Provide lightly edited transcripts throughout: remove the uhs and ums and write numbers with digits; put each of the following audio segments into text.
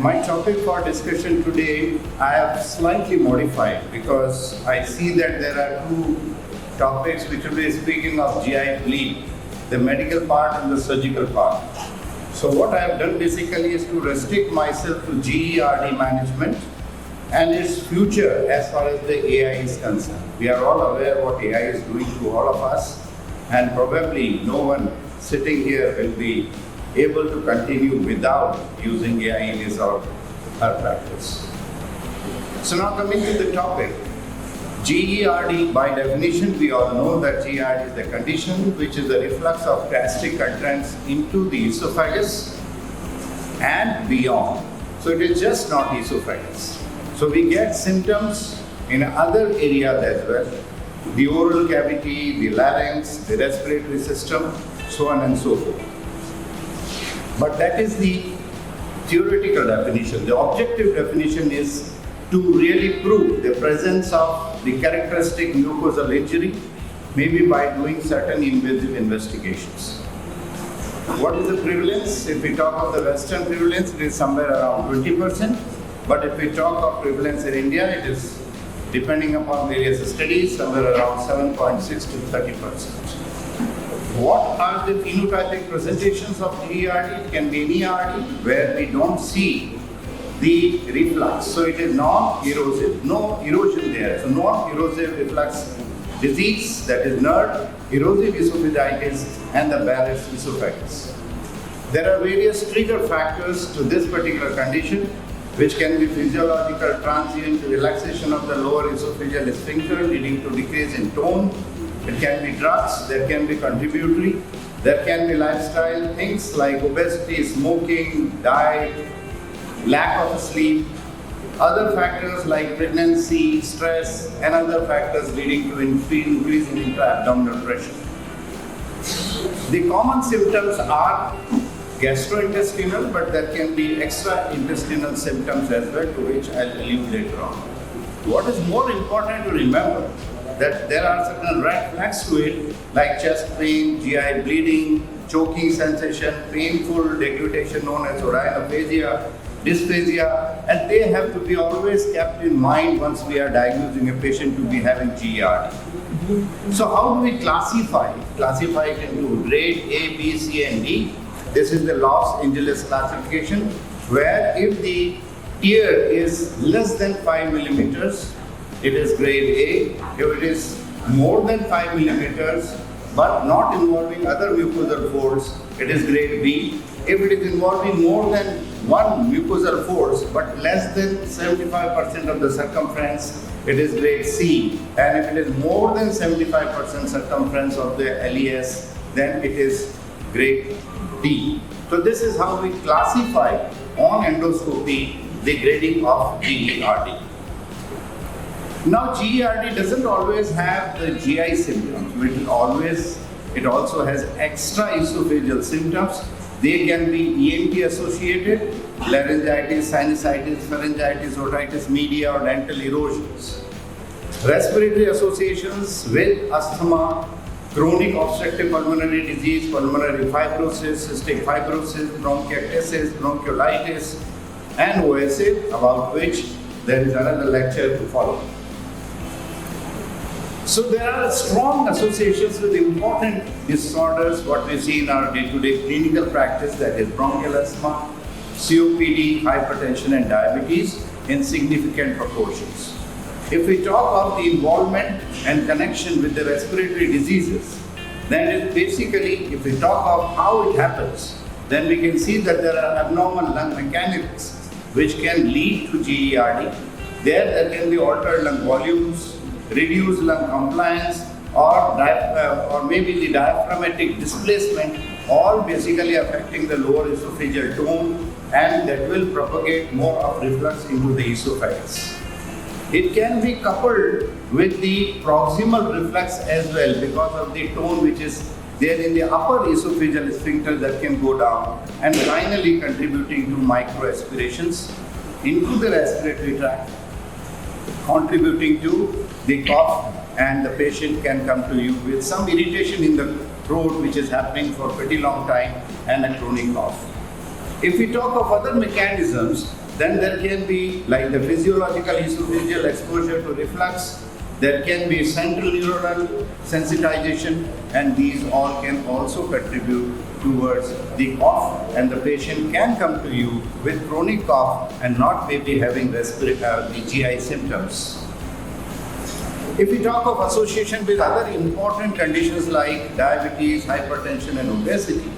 My topic for discussion today I have slightly modified because I see that there are two topics which will be speaking of GI bleed, the medical part and the surgical part. So what I have done basically is to restrict myself to GERD management and its future as far as the AI is concerned. We are all aware what AI is doing to all of us, and probably no one sitting here will be able to continue without using AI in his or her practice. So now coming to the topic, GERD, by definition we all know that GERD is the condition which is the reflux of gastric contents into the esophagus and beyond. So it is just not esophagus. So we get symptoms in other areas as well, the oral cavity, the larynx, the respiratory system, so on and so forth. But that is the theoretical definition. The objective definition is to really prove the presence of the characteristic mucosal injury, maybe by doing certain invasive investigations. What is the prevalence? If we talk of the Western prevalence, it is somewhere around 20%. But if we talk of prevalence in India, it is, depending upon various studies, somewhere around 7.6 to 30%. What are the phenotypic presentations of GERD? It can be any RD where we don't see the reflux. So it is non-erosive, no erosion there. So non-erosive reflux disease, that is NERD, erosive esophagitis, and the Barrett's esophagus. There are various trigger factors to this particular condition, which can be physiological transient relaxation of the lower esophageal sphincter leading to decrease in tone. It can be drugs, there can be contributory, there can be lifestyle things like obesity, smoking, diet, lack of sleep, other factors like pregnancy, stress, and other factors leading to increase in intra-abdominal pressure. The common symptoms are gastrointestinal, but there can be extra-intestinal symptoms as well, to which I'll allude later on. What is more important to remember, that there are certain red flags to it, like chest pain, GI bleeding, choking sensation, painful deglutition known as odynophagia, dysphagia, and they have to be always kept in mind once we are diagnosing a patient to be having GERD. So how do we classify? Classify it into grade A, B, C, and D. This is the Los Angeles classification, where if the tear is less than 5 millimeters, it is grade A. If it is more than 5 millimeters, but not involving other mucosal folds, it is grade B. If it is involving more than one mucosal folds, but less than 75% of the circumference, it is grade C. And if it is more than 75% circumference of the LES, then it is grade D. So this is how we classify on endoscopy the grading of GERD. Now GERD doesn't always have the GI symptoms. It also has extra esophageal symptoms. They can be ENT associated, laryngitis, sinusitis, pharyngitis, otitis media, or dental erosions. Respiratory associations with asthma, chronic obstructive pulmonary disease, pulmonary fibrosis, cystic fibrosis, bronchiectasis, bronchiolitis, and OSA, about which there is another lecture to follow. So there are strong associations with important disorders, what we see in our day-to-day clinical practice, that is bronchial asthma, COPD, hypertension, and diabetes in significant proportions. If we talk of the involvement and connection with the respiratory diseases, then it basically, if we talk of how it happens, then we can see that there are abnormal lung mechanics which can lead to GERD. There can be altered lung volumes, reduced lung compliance, or maybe the diaphragmatic displacement, all basically affecting the lower esophageal tone, and that will propagate more of reflux into the esophagus. It can be coupled with the proximal reflux as well because of the tone which is there in the upper esophageal sphincter that can go down, and finally contributing to micro aspirations into the respiratory tract, contributing to the cough, and the patient can come to you with some irritation in the throat which is happening for a pretty long time and a chronic cough. If we talk of other mechanisms, Then there can be like the physiological esophageal exposure to reflux. There can be central neuronal sensitization, and these all can also contribute towards the cough, and the patient can come to you with chronic cough and not maybe having the GI symptoms. If we talk of association with other important conditions like diabetes, hypertension and obesity,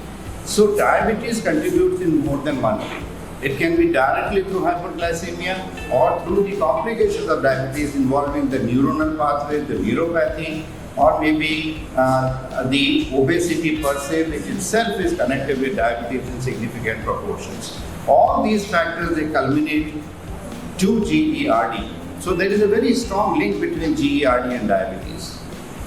so diabetes contributes in more than one way. It can be directly through hyperglycemia or through the complications of diabetes involving the neuronal pathway, the neuropathy, or maybe the obesity per se, which itself is connected with diabetes in significant proportions. All these factors, they culminate to GERD. So there is a very strong link between GERD and diabetes.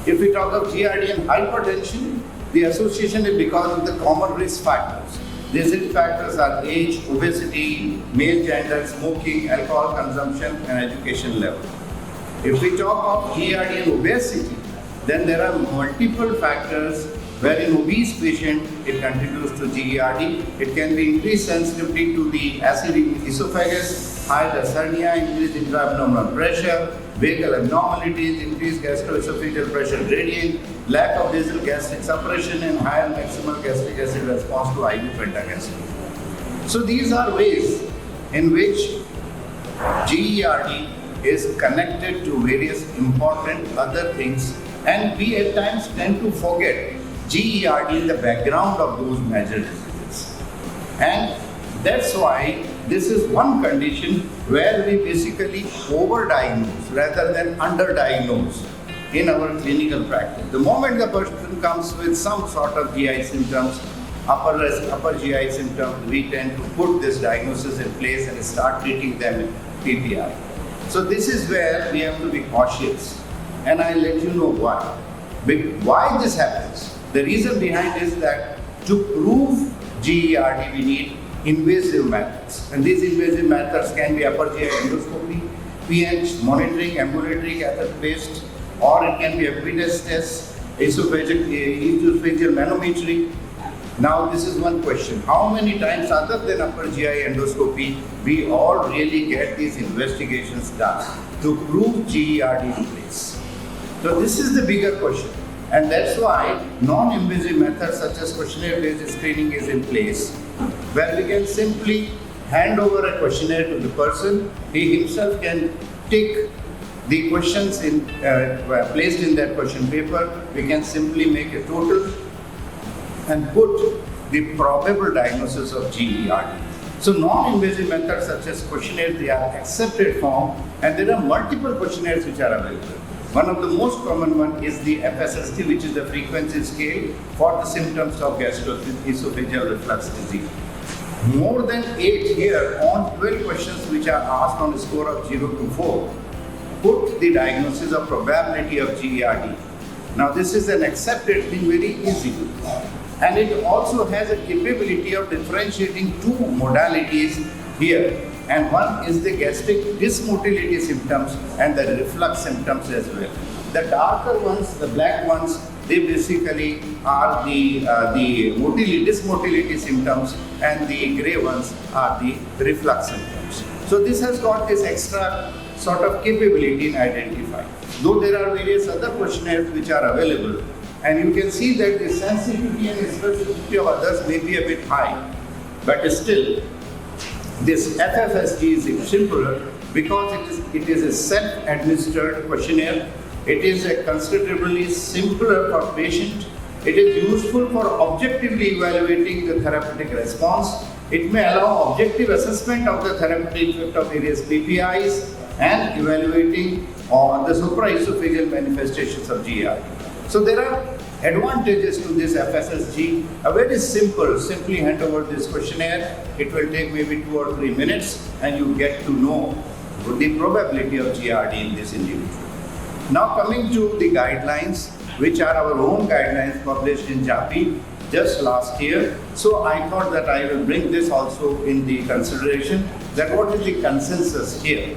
If we talk of GERD and hypertension, the association is because of the common risk factors. These risk factors are age, obesity, male gender, smoking, alcohol consumption, and education level. If we talk of GERD and obesity, then there are multiple factors where in obese patient it contributes to GERD. It can be increased sensitivity to the acid in esophagus, high hernia, increased intra-abdominal pressure, vagal abnormalities, increased gastroesophageal pressure gradient, lack of basal gastric suppression, and higher maximal gastric acid response to IV pentagastric. So these are ways in which GERD is connected to various important other things, and we at times tend to forget GERD in the background of those major diseases. And that's why this is one condition where we basically overdiagnose rather than underdiagnose in our clinical practice. The moment the person comes with some sort of GI symptoms, upper GI symptoms, we tend to put this diagnosis in place and start treating them with PPI. So this is where we have to be cautious, and I'll let you know why. Why this happens? The reason behind is that to prove GERD we need invasive methods, and these invasive methods can be upper GI endoscopy, pH monitoring, ambulatory catheter-based, or it can be a FBTS test, esophageal manometry. Now this is one question: how many times other than upper GI endoscopy we all really get these investigations done to prove GERD in place? So this is the bigger question, and that's why non-invasive methods such as questionnaire-based screening is in place, where we can simply hand over a questionnaire to the person. He himself can tick the questions placed in that question paper. We can simply make a total and put the probable diagnosis of GERD. So non-invasive methods such as questionnaires, they are accepted form, and there are multiple questionnaires which are available. One of the most common one is the FSST, which is the frequency scale for the symptoms of gastroesophageal reflux disease. More than 8 here on 12 questions which are asked on a score of 0 to 4 put the diagnosis of probability of GERD. Now this is an accepted thing, very easy. And it also has a capability of differentiating two modalities here. And one is the gastric dysmotility symptoms and the reflux symptoms as well. The darker ones, the black ones, they basically are the dysmotility symptoms, and the grey ones are the reflux symptoms. So this has got this extra sort of capability in identifying. Though there are various other questionnaires which are available, and you can see that the sensitivity and specificity of others may be a bit high, but still this FFSG is simpler because it is a self-administered questionnaire. It is a considerably simpler for patient. It is useful for objectively evaluating the therapeutic response. It may allow objective assessment of the therapeutic effect of various PPIs and evaluating on the supraesophageal manifestations of GERD. So there are advantages to this FSSG. A very simple, simply hand over this questionnaire. It will take maybe 2 or 3 minutes, and you get to know the probability of GERD in this individual. Now coming to the guidelines, which are our own guidelines published in JAPI just last year. So I thought that I will bring this also in the consideration, that what is the consensus here.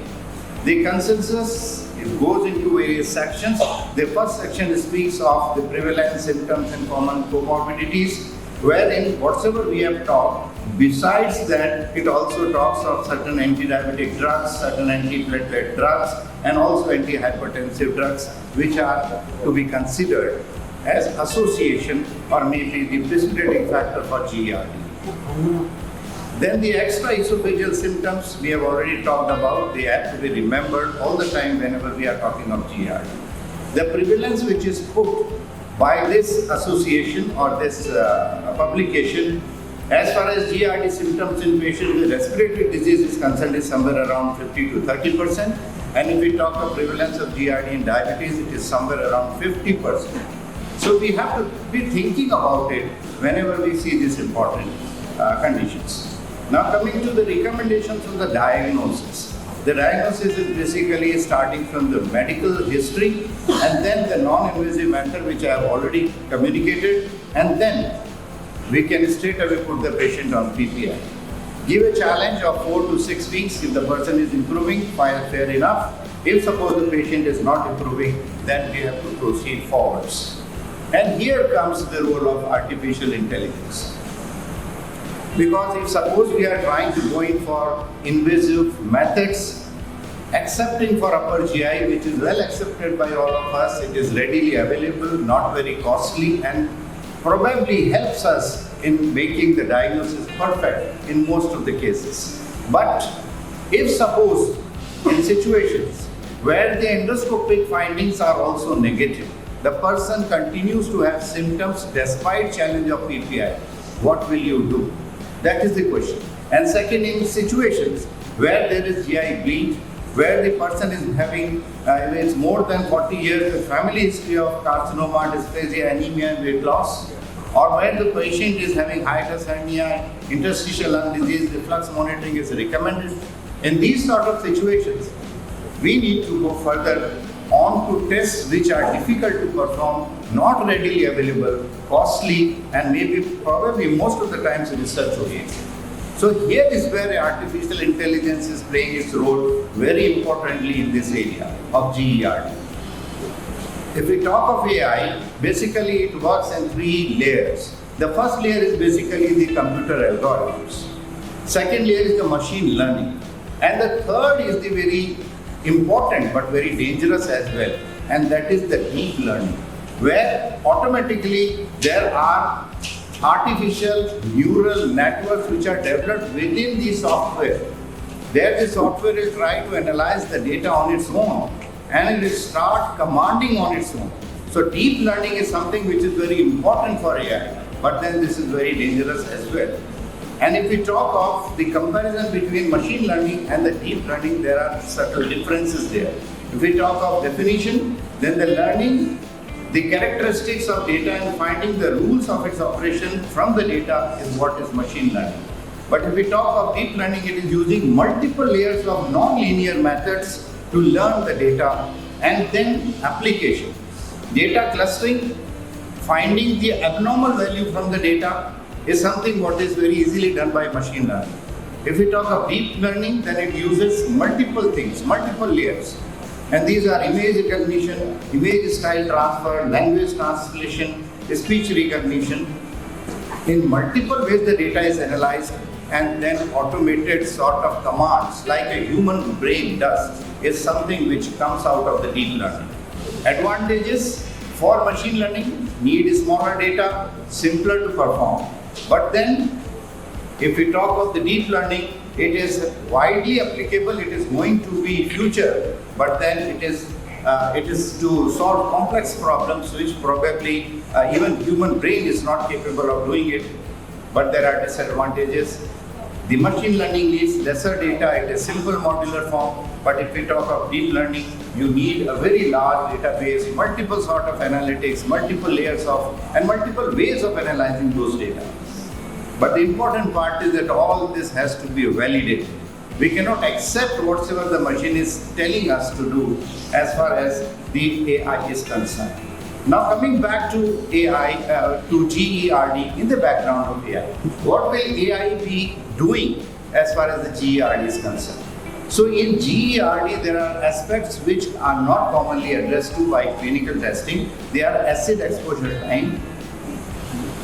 The consensus, it goes into various sections. The first section speaks of the prevalent symptoms and common comorbidities, wherein whatsoever we have talked, Besides that, it also talks of certain anti-diabetic drugs, certain anti-platelet drugs, and also anti-hypertensive drugs, which are to be considered as association or maybe the precipitating factor for GERD. Then the extraesophageal symptoms we have already talked about. They have to be remembered all the time whenever we are talking of GERD. The prevalence which is put by this association or this publication, as far as GERD symptoms in patients with respiratory disease is concerned, is somewhere around 50 to 30%. And if we talk of prevalence of GERD in diabetes, it is somewhere around 50%. So we have to be thinking about it whenever we see these important conditions. Now coming to the recommendations on the diagnosis. The diagnosis is basically starting from the medical history and then the non-invasive method which I have already communicated, and then we can straight away put the patient on PPI. Give a challenge of 4 to 6 weeks. If the person is improving, fair enough. If suppose the patient is not improving, then we have to proceed forwards. And here comes the role of artificial intelligence. Because if suppose we are trying to go in for invasive methods, accepting for upper GI, which is well accepted by all of us, it is readily available, not very costly, and probably helps us in making the diagnosis perfect in most of the cases. But if suppose in situations where the endoscopic findings are also negative, the person continues to have symptoms despite challenge of PPI, what will you do? That is the question. And second, in situations where there is GI bleed, where the person is having it's more than 40 years with family history of carcinoma, dysplasia, anemia, and weight loss, or where the patient is having hiatus hernia, interstitial lung disease, reflux monitoring is recommended. In these sort of situations, we need to go further on to tests which are difficult to perform, not readily available, costly, and maybe probably most of the times research oriented. So here is where artificial intelligence is playing its role very importantly in this area of GERD. If we talk of AI, basically it works in 3 layers. The first layer is basically the computer algorithms. Second layer is the machine learning. And the third is the very important but very dangerous as well, and that is the deep learning, where automatically there are artificial neural networks which are developed within the software. There the software will try to analyze the data on its own and it will start commanding on its own. So deep learning is something which is very important for AI, but then this is very dangerous as well. And if we talk of the comparison between machine learning and the deep learning, there are subtle differences there. If we talk of definition, then the learning the characteristics of data and finding the rules of its operation from the data is what is machine learning. But if we talk of deep learning, it is using multiple layers of non-linear methods to learn the data, and then application. Data clustering, finding the abnormal value from the data, is something what is very easily done by machine learning. If we talk of deep learning, then it uses multiple things, multiple layers. And these are image recognition, image style transfer, language translation, speech recognition. In multiple ways the data is analyzed and then automated sort of commands like a human brain does is something which comes out of the deep learning. Advantages for machine learning: need smaller data, simpler to perform. But then, if we talk of the deep learning, it is widely applicable, it is going to be future, but then it is to solve complex problems which probably even human brain is not capable of doing it, but there are disadvantages. The machine learning needs lesser data in a simple modular form, but if we talk of deep learning, you need a very large database, multiple sort of analytics, multiple layers of, and multiple ways of analyzing those data. But the important part is that all this has to be validated. We cannot accept whatsoever the machine is telling us to do as far as the AI is concerned. Now coming back to AI, to GERD in the background of AI. What will AI be doing as far as the GERD is concerned? So in GERD, there are aspects which are not commonly addressed to by clinical testing. They are acid exposure time.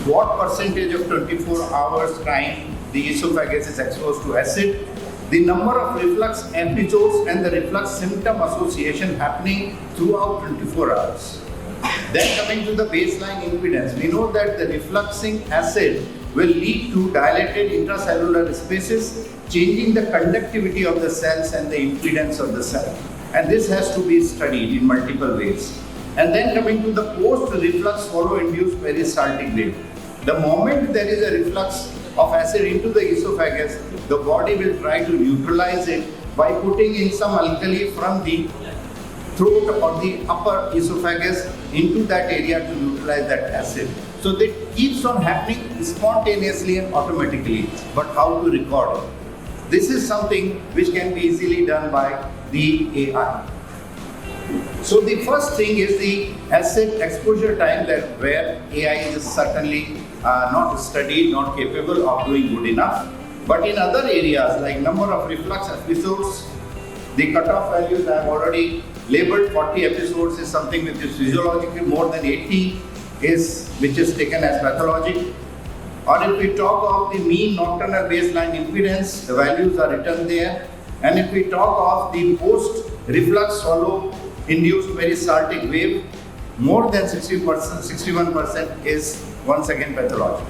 What percentage of 24 hours time the esophagus is exposed to acid, the number of reflux episodes and the reflux symptom association happening throughout 24 hours. Then coming to the baseline impedance, we know that the refluxing acid will lead to dilated intracellular spaces, changing the conductivity of the cells and the impedance of the cell. And this has to be studied in multiple ways. And then coming to the post-reflux swallow-induced peristaltic wave. The moment there is a reflux of acid into the esophagus, the body will try to neutralize it by putting in some alkali from the throat or the upper esophagus into that area to neutralize that acid. So that keeps on happening spontaneously and automatically. But how to record it? This is something which can be easily done by the AI. So the first thing is the acid exposure time, that where AI is certainly not studied, not capable of doing good enough. But in other areas like number of reflux episodes, the cutoff values I have already labeled. 40 episodes is something which is physiologically, more than 80 which is taken as pathologic. Or if we talk of the mean nocturnal baseline impedance, the values are written there. And if we talk of the post-reflux swallow-induced peristaltic wave, more than 60%, 61% is once again pathological.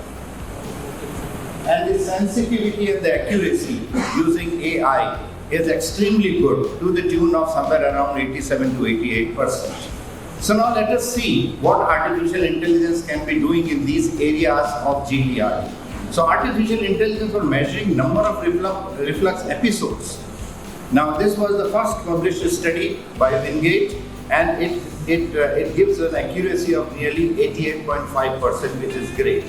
And the sensitivity and the accuracy using AI is extremely good, to the tune of somewhere around 87 to 88%. So now let us see what artificial intelligence can be doing in these areas of GERD. So artificial intelligence for measuring number of reflux episodes. Now this was the first published study by Wingate, and it gives an accuracy of nearly 88.5%, which is great.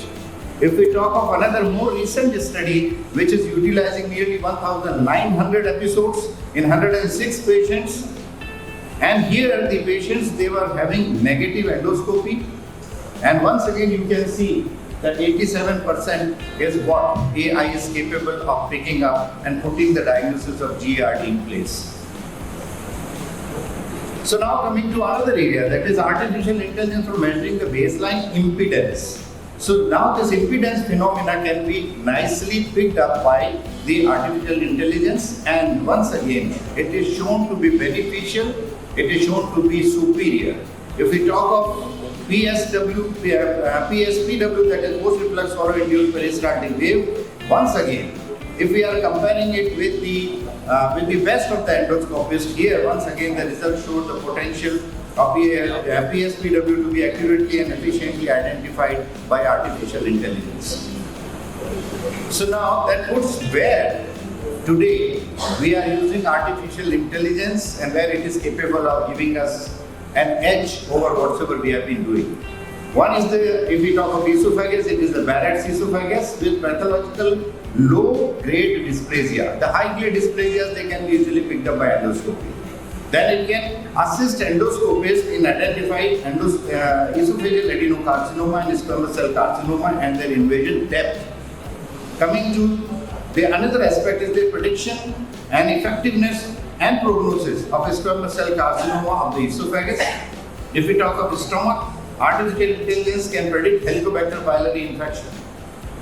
If we talk of another more recent study, which is utilizing nearly 1,900 episodes in 106 patients, and here the patients, they were having negative endoscopy, and once again you can see that 87% is what AI is capable of picking up and putting the diagnosis of GERD in place. So now coming to another area, that is artificial intelligence for measuring the baseline impedance. So now this impedance phenomena can be nicely picked up by the artificial intelligence, and once again it is shown to be beneficial, it is shown to be superior. If we talk of PSPW, that is post-reflux swallow-induced peristaltic wave, once again, if we are comparing it with the best of the endoscopists, here once again the results show the potential of PSPW to be accurately and efficiently identified by artificial intelligence. So now that puts where today we are using artificial intelligence and where it is capable of giving us an edge over whatsoever we have been doing. One is if we talk of esophagus, it is the Barrett's esophagus with pathological low-grade dysplasia. The high-grade dysplasias, they can be easily picked up by endoscopy. Then it can assist endoscopists in identifying esophageal adenocarcinoma and squamous cell carcinoma and their invasion depth. Coming to another aspect is the prediction and effectiveness and prognosis of squamous cell carcinoma of the esophagus. If we talk of the stomach, artificial intelligence can predict Helicobacter pylori infection.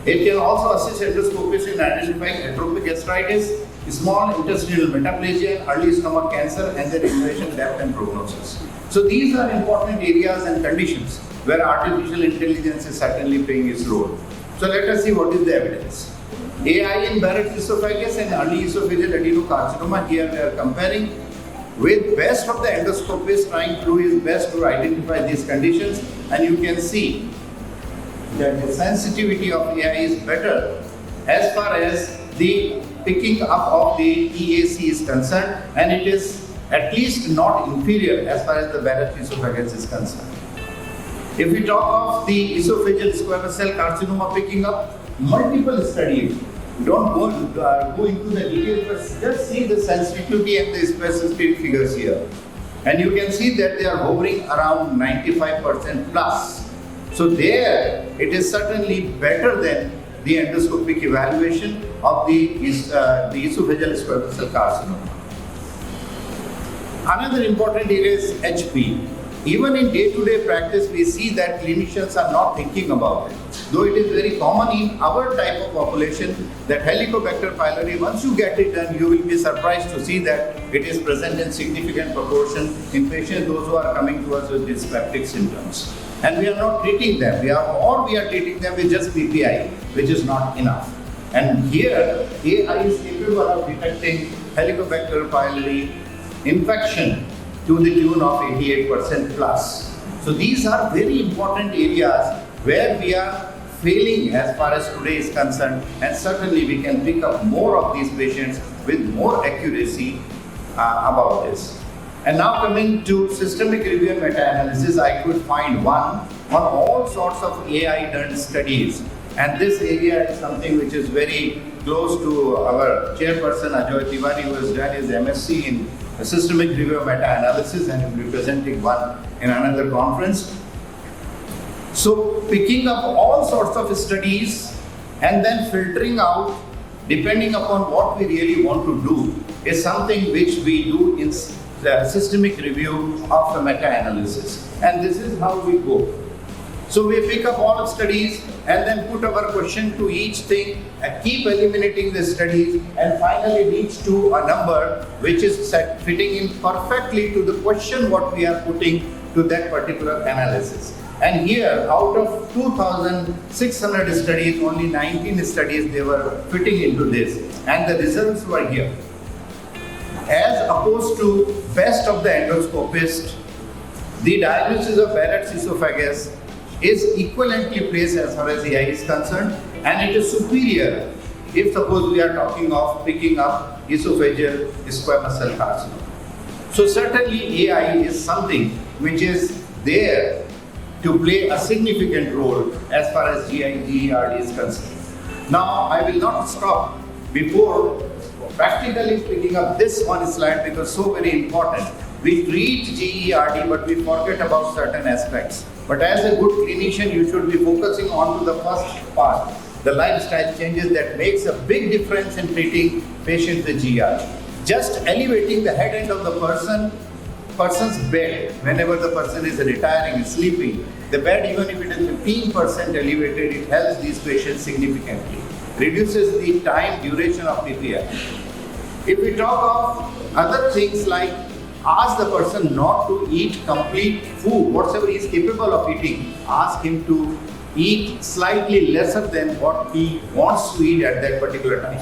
It can also assist endoscopists in identifying atrophic gastritis, small intestinal metaplasia, early stomach cancer, and their invasion depth and prognosis. So these are important areas and conditions where artificial intelligence is certainly playing its role. So let us see what is the evidence. AI in Barrett's esophagus and early esophageal adenocarcinoma, here we are comparing with best of the endoscopists trying to do his best to identify these conditions, and you can see that the sensitivity of AI is better as far as the picking up of the EAC is concerned, and it is at least not inferior as far as the Barrett's esophagus is concerned. If we talk of the esophageal squamous cell carcinoma picking up, multiple studies, don't go into the details, but just see the sensitivity and the specific figures here. And you can see that they are hovering around 95% plus. So there, it is certainly better than the endoscopic evaluation of the esophageal squamous cell carcinoma. Another important area is HP. Even in day-to-day practice, we see that clinicians are not thinking about it. Though it is very common in our type of population, that Helicobacter pylori, once you get it done, you will be surprised to see that it is present in significant proportion in patients, those who are coming to us with dyspeptic symptoms. And we are not treating them, we are treating them with just PPI, which is not enough. And here, AI is capable of detecting Helicobacter pylori infection to the tune of 88% plus. So these are very important areas where we are failing as far as today is concerned, and certainly we can pick up more of these patients with more accuracy about this. And now coming to systemic review and meta-analysis, I could find one on all sorts of AI done studies. And this area is something which is very close to our chairperson Ajoy Tiwari, who has done his MSc in systemic review meta-analysis and will be presenting one in another conference. So picking up all sorts of studies and then filtering out depending upon what we really want to do is something which we do in the systemic review of the meta-analysis. And this is how we go. So we pick up all studies and then put our question to each thing and keep eliminating the studies and finally reach to a number which is fitting in perfectly to the question what we are putting to that particular analysis. And here, out of 2,600 studies, only 19 studies they were fitting into this, and the results were here. As opposed to best of the endoscopists, the diagnosis of Barrett's esophagus is equivalently placed as far as AI is concerned, and it is superior if suppose we are talking of picking up esophageal squamous cell carcinoma. So certainly AI is something which is there to play a significant role as far as GERD is concerned. Now I will not stop before practically picking up this one slide because so very important. We treat GERD but we forget about certain aspects. But as a good clinician, you should be focusing on to the first part, the lifestyle changes that makes a big difference in treating patients with GERD. Just elevating the head end of the person's bed, whenever the person is retiring, sleeping, the bed, even if it is 15% elevated, it helps these patients significantly. Reduces the time duration of PPI. If we talk of other things like ask the person not to eat complete food, whatever he is capable of eating, ask him to eat slightly lesser than what he wants to eat at that particular time.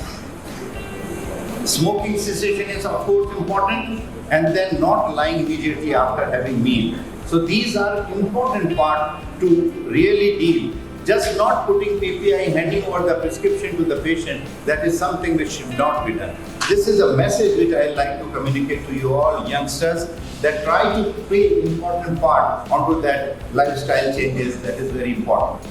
Smoking cessation is of course important, and then not lying immediately after having meal. So these are important part to really deal. Just not putting PPI, handing over the prescription to the patient, that is something which should not be done. This is a message which I like to communicate to you all youngsters, that try to play important part onto that lifestyle changes, that is very important.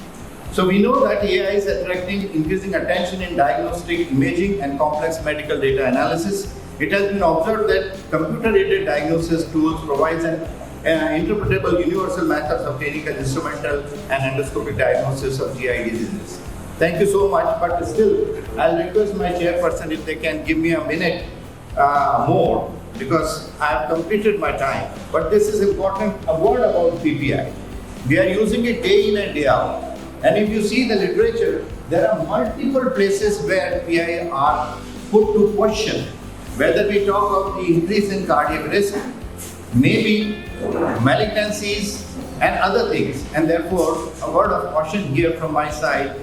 So we know that AI is attracting increasing attention in diagnostic imaging and complex medical data analysis. It has been observed that computer-aided diagnosis tools provides an interpretable universal methods of clinical, instrumental and endoscopic diagnosis of GI diseases. Thank you so much, but still I'll request my chairperson if they can give me a minute more, because I have completed my time. But this is important, a word about PPI. We are using it day in and day out. And if you see the literature, there are multiple places where PPI are put to question. Whether we talk of the increase in cardiac risk, maybe malignancies and other things. And therefore, a word of caution here from my side.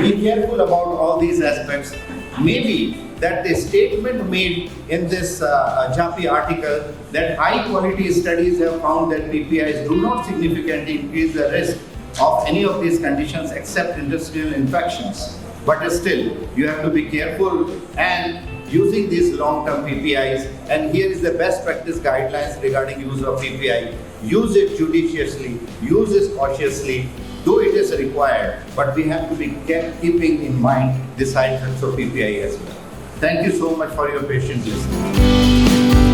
Be careful about all these aspects. Maybe that the statement made in this JAPI article that high quality studies have found that PPIs do not significantly increase the risk of any of these conditions except intestinal infections. But still, you have to be careful and using these long-term PPIs, and here is the best practice guidelines regarding use of PPI. Use it judiciously, use it cautiously, though it is required, but we have to be keeping in mind the side effects of PPI as well. Thank you so much for your patient listening.